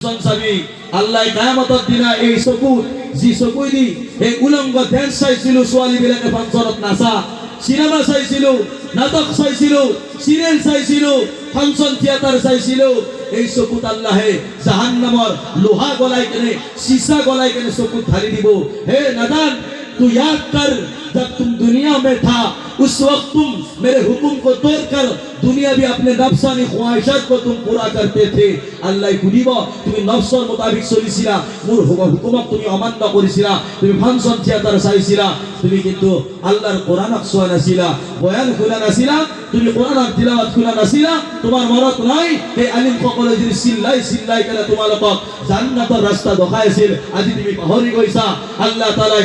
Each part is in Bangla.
চাবি আল্লাহ কিয়ামতৰ দিনা এই চকু যি চকু দি এই উলংগ ধ্যান চাইছিলো ছোৱালী বিলাকে ফাংচনত নাচা সিনেমা চাইছিলো নাটক চাইছিলো সিরিয়াল চাইছিলো ফাংচন থিয়েটার চাইছিলো এই চকুত আল্লাহে জাহান্নামৰ লোহা গলাই কেনে সীসা গলাই কেনে চকুত ঢালি দিব হে নাদান तू याद कर जब तुम दुनिया में था उस वक्त तुम मेरे हुक्म को तोड़कर दुनिया भी अपने नफ्सानी ख्वाहिशात को तुम पूरा करते थे अल्लाह खुदिब तुम नफ्सर मुताबिक चलिছিলা मोर हुकुमक तुम अमान्य करिছিলা तुम फांशन थिएटर চাইছিলা তুমি কিন্তু আল্লাহর কোরআনক চোৱা নাছিলা বয়ান খোলা নাছিলা তুমি কোরআনক তিলাওয়াত খোলা নাছিলা তোমার মনত নাই এই আলিম সকলে যদি চিল্লাই কেনে তোমালোকক জান্নাতৰ ৰাস্তা দেখাইছিল আজি তুমি পাহৰি গৈছা আল্লাহ তাআলাই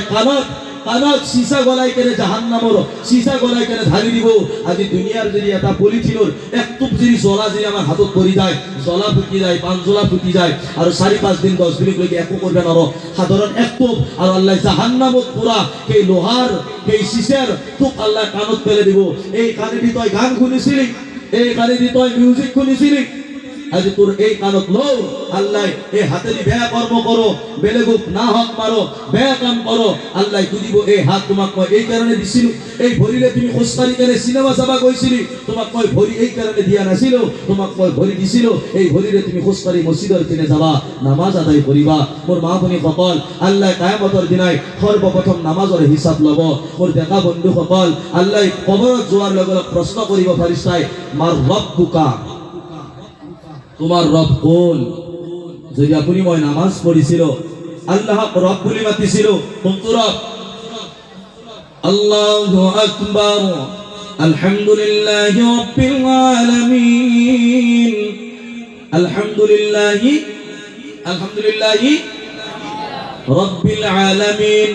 কানত সীসা গলাই কেনে জাহান্নামৰ সীসা গলাই কেনে ঢালি দিব আজি দুনিয়াৰ যদি এটা পলিথিনৰ এক টুপ যদি জ্বলা যদি আমাৰ হাতত পৰি যায় জ্বলা ফুটি যায় পাঁচ জ্বলা ফুটি যায় আৰু 4-5 দিন 10 দিনলৈকে একো কৰিব নোৱাৰো সাধাৰণ এক টুপ আৰু আল্লাহ জাহান্নামত পুৰা সেই লোহাৰ সেই সীসাৰ টুপ আল্লাহ কাণত পেলাই দিব এই কাণে দি তই গান শুনিছিলি এই কাণে দি তই মিউজিক শুনিছিলি আজি তোর এই কানত লো আল্লাহ এই হাতে দি বেয়া কর্ম করো বেলেগুক না হক মারো বেয়া কাম করো আল্লাহ তুদিব এই হাত তোমাক মই এই কারণে দিছিল এই ভরিলে তুমি খোজকাঢ়ি কেনে সিনেমা চাবা গৈছিলি তোমাক মই ভরি এই কারণে দিয়া নাছিল তোমাক মই ভরি দিছিল এই ভরিলে তুমি খোজকাঢ়ি মসজিদৰ কিনে যাবা নামাজ আদায় কৰিবা মোর মা ভনী সকল আল্লাহ কিয়ামতৰ দিনাই সৰ্বপ্ৰথম নামাজৰ হিসাব লব মোর দেখা বন্ধু সকল আল্লাহ কবৰত যোৱাৰ লগে লগে প্ৰশ্ন কৰিব ফাৰিস্তাই মাৰ ৰব্বুকা তোমার রব কোন যদি আপনি মই নামাজ পড়িছিল আল্লাহ রব বলি মাতিছিল কোনটো রব আল্লাহু আকবার আলহামদুলিল্লাহি রাব্বিল আলামিন আলহামদুলিল্লাহি রাব্বিল আলামিন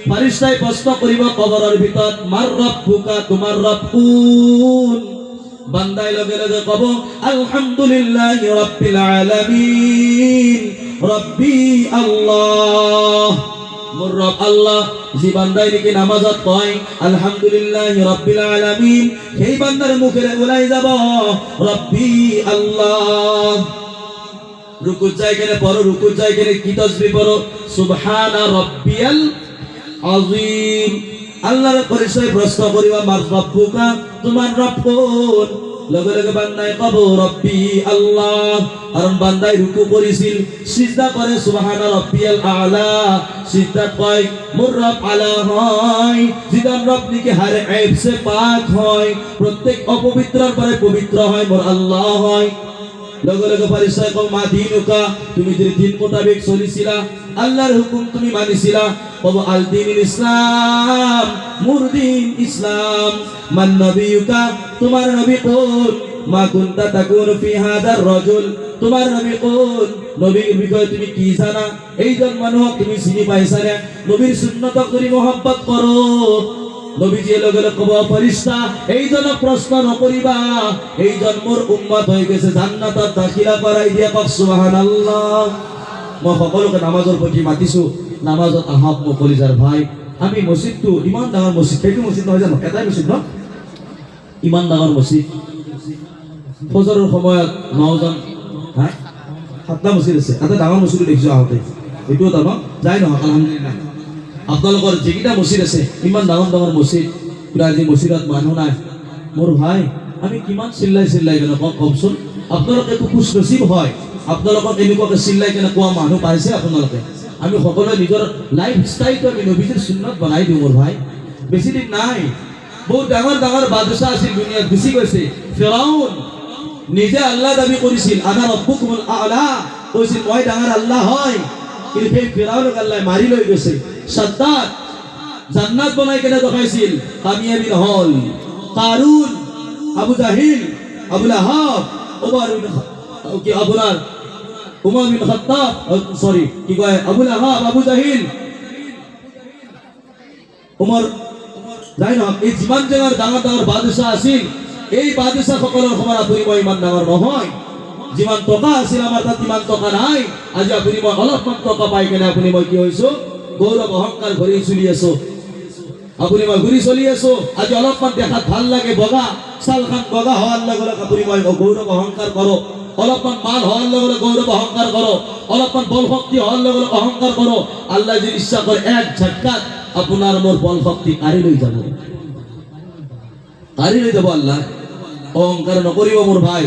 ফেরেশতাই প্রশ্ন করিব কবরের ভিতর মার রব্বুকা তোমার রব কোন বান্দাই লগে লগে কব আলহামদুলিল্লাহি রাব্বিল আলামিন রব্বি আল্লাহ মোর রব আল্লাহ যে বান্দাই নাকি নামাজত কয় আলহামদুলিল্লাহি রাব্বিল আলামিন সেই বান্দার মুখে ওলাই যাব রব্বি আল্লাহ রুকুত যায় কেনে পড়ো রুকুত যায় কেনে কি তাসবিহ পড়ো সুবহানা রাব্বিয়াল আযীম আল্লাহর পরিচয় প্রশ্ন করিবা মার রব্বুকা তোমার রব কোন লগে লগে বান্দাই কব রব্বি আল্লাহ কারণ বান্দাই রুকু করিছিল সিজদা করে সুবহানা রাব্বিয়াল আলা সিজদা কয় মোর রব আলা হয় যিদান রব নিকে হারে আইব সে পাক হয় প্রত্যেক অপবিত্রর পরে পবিত্র হয় মোর আল্লাহ হয় লগে লগে পরিচয় কও মা দিনুকা তুমি যে দিন মোতাবেক চলিছিলা আল্লাহর হুকুম তুমি মানিছিলা কব আল দীনুল ইসলাম মুরদিন ইসলাম মান নবিয়ুকা তোমার নবী কোন মা কুনতা তাকুন ফি হাদার রাজুল তোমার নবী কোন নবীর বিষয়ে তুমি কি জানা এইজন মানুহ তুমি চিনি পাইছা না নবীর সুন্নাত করি মোহাব্বত করো নবীজি লগে লগে কব ফেরেশতা এইজন প্রশ্ন নকরিবা এইজন মোর উম্মত হয়ে গেছে জান্নাতত দাখিলা করাই দিয়া কওক সুবহানাল্লাহ মই সকলোকে নামাজৰ প্ৰতি মাতিছো নামাজত আহক মোৰ কলিজাৰ ভাই আমি মসজিদটো ইমান ডাঙৰ মসজিদ সেইটো মসজিদ নহয় জানো এটাই মসজিদ ন ইমান ডাঙৰ মসজিদ ফজৰৰ সময়ত 9জন হা 7টা মসজিদ আছে এটা ডাঙৰ মসজিদ দেখিছো আহতে এইটো এটা ন যাই নহয় আলহামদুলিল্লাহ আপোনালোকৰ যেকিটা মসজিদ আছে ইমান ডাঙৰ ডাঙৰ মসজিদ পুৰা আজি মসজিদত মানুহ নাই মোৰ ভাই আমি কিমান চিল্লাই কেনে কওকচোন আপোনালোকে একো খুশ নসিব হয় আপোনালোকক এনেকুৱাকে চিল্লাই কেনে কোৱা মানুহ পাইছে আপোনালোকে আমি সকলোৱে নিজৰ লাইফ ষ্টাইলটো আমি নবীজিৰ সুন্নত বনাই দিওঁ মোৰ ভাই বেছি দিন নাই বহুত ডাঙৰ ডাঙৰ বাদশাহ আছিল দুনিয়াত গুচি গৈছে ফিৰাউন নিজে আল্লাহ দাবী কৰিছিল আনা ৰব্বুকুমুল আলা কৈছিল মই ডাঙৰ আল্লাহ হয় কিন্তু সেই ফিৰাউনক আল্লাহ মাৰি লৈ গৈছে সাদ্দাত জান্নাত বনাই কেনে দেখাইছিল কামিয়াবি নহল কাৰুন আবু জাহিল আবু লাহাব উমর বিন খাত্তাব সরি কি কয় আবু লাহাব আবু জাহিল উমর যাই না এই যিমান ডাঙৰ ডাঙৰ বাদশাহ আছিল এই বাদশাহ সকলৰ খবৰ আপুনি মই ইমান ডাঙৰ নহয় যিমান টকা আছিল আমাৰ তাত ইমান টকা নাই আজি আপুনি মই অলপমান টকা পাই কেনে আপুনি মই কি হৈছো গৌৰৱ অহংকাৰ ভৰি চলি আছো আপুনি মই ঘূৰি চলি আছো আজি অলপমান দেখাত ভাল লাগে বগা চালখান বগা হওয়ার লগে লগে আপুনি মই গৌৰৱ অহংকাৰ কৰো অলপমান মাল হওয়ার লগে লগে গৌরব অহংকার করো, অলপমান বল শক্তি হওয়ার লগে লগে অহংকার করো। আল্লাহ যদি ইচ্ছা করে এক ঝটকাত আপনার মোর বল শক্তি কাঢ়ি লৈ যাব, কাঢ়ি লৈ যাব আল্লাহ। অহংকাৰ নকৰিব মোৰ ভাই।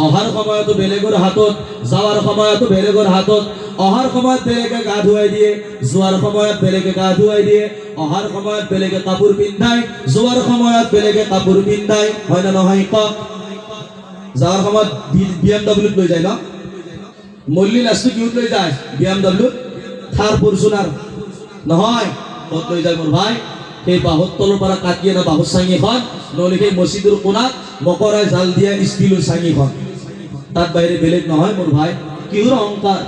অহাৰ সময়তো বেলেগৰ হাতত, যাৱাৰ সময়তো বেলেগৰ হাতত। অহাৰ সময়ত বেলেগে গা ধুৱাই দিয়ে, যোৱাৰ সময়ত বেলেগে গা ধুৱাই দিয়ে। অহাৰ সময়ত বেলেগে কাপোৰ পিন্ধাই, যোৱাৰ সময়ত বেলেগে কাপোৰ পিন্ধাই, হয় না নহয় কওক? যাৱাৰ সময়ত BMW লৈ যায় ন, মল্লি লাষ্টটো কিউত লৈ যায় BMW, থাৰ ফৰচুনাৰ নহয়, ক'ত লৈ যায় মোৰ ভাই? সেই বাঁহৰ তলৰ পৰা কাটি আনা বাঁহৰ চাঙিখন, নহ'লে সেই মছজিদৰ কোণাত মকৰাই জাল দিয়া ষ্টিলৰ চাঙিখন, তাত বাহিৰে বেলেগ নহয় মোৰ ভাই। কিহৰ অহংকাৰ?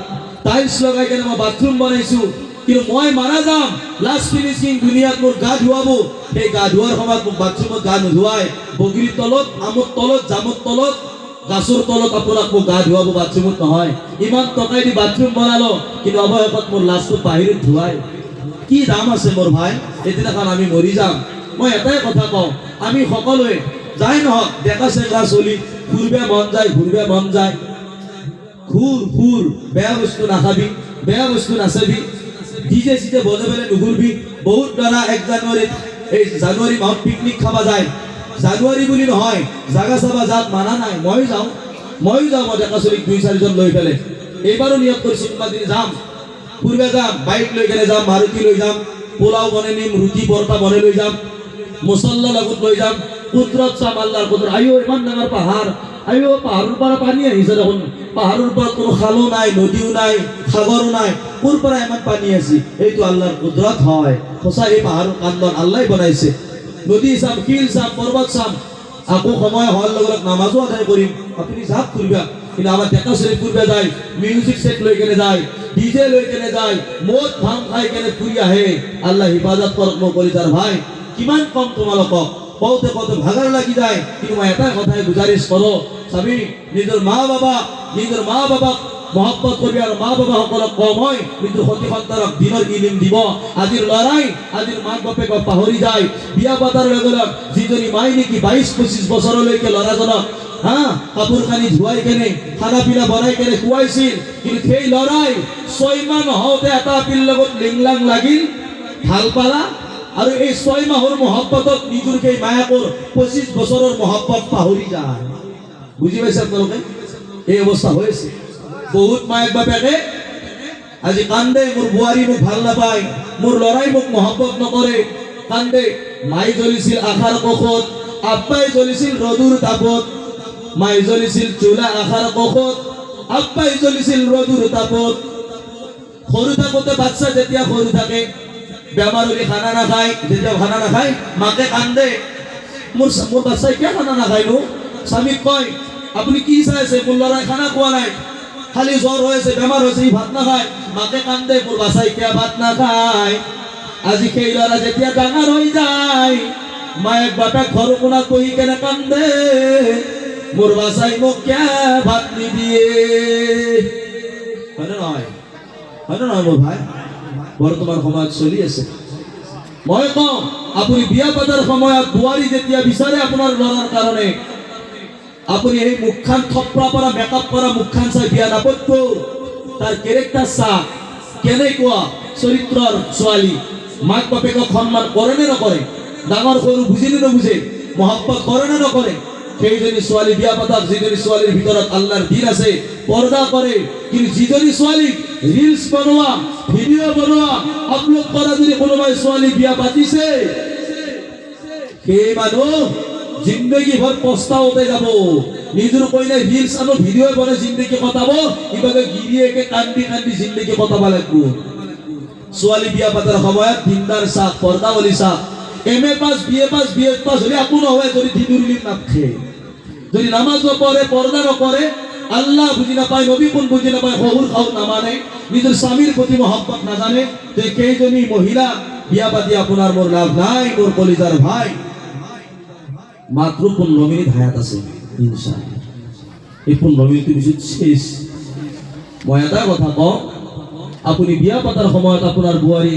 টাইলছ লগাই কেনে মই বাথৰুম বনাইছো, কিন্তু মই মাৰা যাম লাষ্ট ফিনিচিং দুনিয়াত মোৰ গা ধুৱাব। সেই গা ধোৱাৰ সময়ত মোক বাথৰুমত গা নোধোৱাই, বগৰীৰ তলত, আমৰ তলত, জামৰ তলত, গাছৰ তলত আপোনাক মোক গা ধুৱাব, বাথৰুমত নহয়। ইমান টকাই দি বাথৰুম বনালো, কিন্তু অৱশেষত মোৰ লাষ্টত বাহিৰত ধুৱাই। কি দাম আছে মোৰ ভাই? এদিনাখন আমি মৰি যাম। মই এটাই কথা কওঁ, আমি সকলোৱে যাই নহওক, ডেকা চেঙা চলি ঘূৰিব মন যায়, ঘূৰিব মন যায়, ঘূৰ, বেয়া বস্তু নাখাবি, বেয়া বস্তু নাচাবি, ডিজে চিজে বজাই পেলাই নুঘূৰবি। বহুত ল'ৰা 1 জানুৱাৰীত, এই জানুৱাৰী মাহত পিকনিক খাব যায়। জানুৱাৰী বুলি নহয়, জাগা চাবা যাক মানা নাই, ময়ো যাওঁ। মই ডেকা চলিক 2-4 জন লৈ পেলাই এইবাৰো নিয়ত কৰিছোঁ, কোনোবা দিন যাম, ফুৰিব যাম, বাইক লৈ কেনে যাম, মাৰুতি লৈ যাম, পোলাও বনাই নিম, ৰুটি পৰঠা বনাই লৈ যাম, মছলা লগত লৈ যাম, কুদৰত চাম, আল্লাহৰ কুদৰত। আইও ইমান ডাঙৰ পাহাৰ, আইও পাহাৰৰ পৰা পানী আহিছে দেখোন, পাহাৰৰ পৰা কোনো খালো নাই, নদীও নাই, সাগৰো নাই, ক'ৰ পৰা ইমান পানী আছে? এইটো আল্লাহৰ কুদৰত হয়। সঁচা এই পাহাৰৰ কান্দন আল্লাহ বনাইছে। নদী চাম, শিল চাম, পৰ্বত চাম, আকৌ সময় হোৱাৰ লগে লগে নামাজো আদায় কৰিম। আপুনি যাওক ফুৰিবা, কিন্তু আমাৰ ডেকা চলি ফুৰিব যায়, মিউজিক সেট লৈ কেনে যায়, ডিজে লৈ কেনে যায়, মদ ভাং খাই কেনে ফুৰি আহে। আল্লাহ হিফাজত কৰক মোৰ কলিজাৰ ভাই। কিমান কম তোমালোকক, কওঁতে কওঁতে ভাগাৰ লাগি যায়, কিন্তু মই এটাই কথাই গুজাৰিছ কৰোঁ, চাবি নিজৰ মা বাবাক মহব্বত কৰিবি, আৰু মা বাবাসকলক কম হয় নিজৰ সতি সন্তানক দিনৰ ইলিম দিব। আজিৰ ল'ৰাই, আজিৰ মাক বাপেকক পাহৰি যায়। বিয়া পাতাৰ লগে লগে যিজনী মাই নেকি 22-25 বছৰলৈকে ল'ৰাজনক কাপোৰ কানি ধুৱাই কেনে, খানা পিনা বনাই কেনে খুৱাইছিল, কিন্তু সেই ল'ৰাই 6 মাহ নহওঁতে এটা পিল লগত লিংলাং লাগিল, ভাল পালা, আৰু এই 6 মাহৰ মহব্বতত নিজৰ সেই মায়াকৰ 25 বছৰৰ মহব্বত পাহৰি যায়। বুজি পাইছে আপোনালোকে? এই অৱস্থা হৈ আছে। বহুত মায়েক বাপেকে আজি কান্দে, মোৰ বোৱাৰী মোক ভাল নাপায়, মোৰ ল'ৰাই মোক মহব্বত নকৰে, কান্দে। মাই জ্বলিছিল আশাৰ কোষত, আব্বাই জ্বলিছিল ৰ'দৰ তাপত। মাই জ্বলিছিল চোলা আশাৰ কোষত, আব্বাই জ্বলিছিল ৰ'দৰ তাপত। সৰু থাকোঁতে বাচ্চা যেতিয়া সৰু থাকে, বেমাৰ হ'লে খানা নাখায়, যেতিয়া খানা নাখায় মাকে কান্দে, মোৰ বাচ্চাই কিয় খানা নাখায়নো? স্বামীক কয়, আপুনি কি চাই আছে, মোৰ ল'ৰাই খানা খোৱা নাই, খালি জ্বৰ হৈ আছে, বেমাৰ হৈছে, ই ভাত নাখায়। মাকে কান্দে, মোৰ বাচ্চাই কিয় ভাত নাখায়? আজি সেই ল'ৰা যেতিয়া ডাঙৰ হৈ যায়, মায়েক বাপেক ঘৰ কোণাত বহি কেনে কান্দে, মোৰ বাচ্চাই মোক কিয় ভাত নিদিয়ে? হয়নে নহয়? হয়নে নহয় মোৰ ভাই? বৰ্তমান সময়ত চলি আছে। মই কওঁ, আপুনি বিয়া পাতাৰ সময়ত বোৱাৰী যেতিয়া বিচাৰে আপোনাৰ ল'ৰাৰ কাৰণে, আপুনি এই মুখখান থপৰা পৰা মেকআপ কৰা মুখখান চাই বিয়া নাপাতব। তাৰ কেৰেক্টাৰ চা, কেনেকুৱা চৰিত্ৰৰ ছোৱালী, মাক বাপেকক সন্মান কৰে নে নকৰে, ডাঙৰ সৰু বুজি নে নুবুজে, মহব্বত কৰে নে নকৰে? সেইজনী ছোৱালী বিয়া পাতাক, যিজনী ছোৱালীৰ ভিতৰত আল্লাহৰ দিন আছে, পৰ্দা কৰে। কিন্তু যিজনী ছোৱালীক ৰিলছ বনোৱা, ভিডিঅ' বনোৱা, আপলোড কৰা যদি কোনোবাই ছোৱালী বিয়া পাতিছে, সেই মানুহ জিন্দগী ভৰ পস্তাওতে যাব। নিজৰ কইনাই ৰিলছ আৰু ভিডিঅ' বনাই জিন্দগী কটাব, ইভাগে গিৰিয়েকে কান্দি কান্দি জিন্দগী কটাব লাগিব। ছোৱালী বিয়া পাতাৰ সময়ত দিনদাৰ চাক, পৰ্দাৱলী চাক। MA পাছ, BA পাছ, BS পাছ হলে একো নহয় যদি দিনুৰিলিম নাখে, যদি নামাজ নপঢ়ে, পৰ্দা নকৰে, আল্লাহ বুজি নাপায়, নবী কোন বুজি নাপায়, শহুৰ শাহু নামানে, নিজৰ স্বামীৰ প্ৰতি মহব্বত নাজানে, যে কেইজনী মহিলা বিয়া পাতি আপোনাৰ মোৰ লাভ নাই মোৰ কলিজাৰ ভাই। মাত্র 15 মিনিট হায়াত আছে ইনশাআল্লাহ। এই 15 মিনিটের পিছত শেষ। মই এটা কথা কওঁ, আপুনি বিয়া পাতাৰ সময়ত আপোনাৰ বোৱাৰী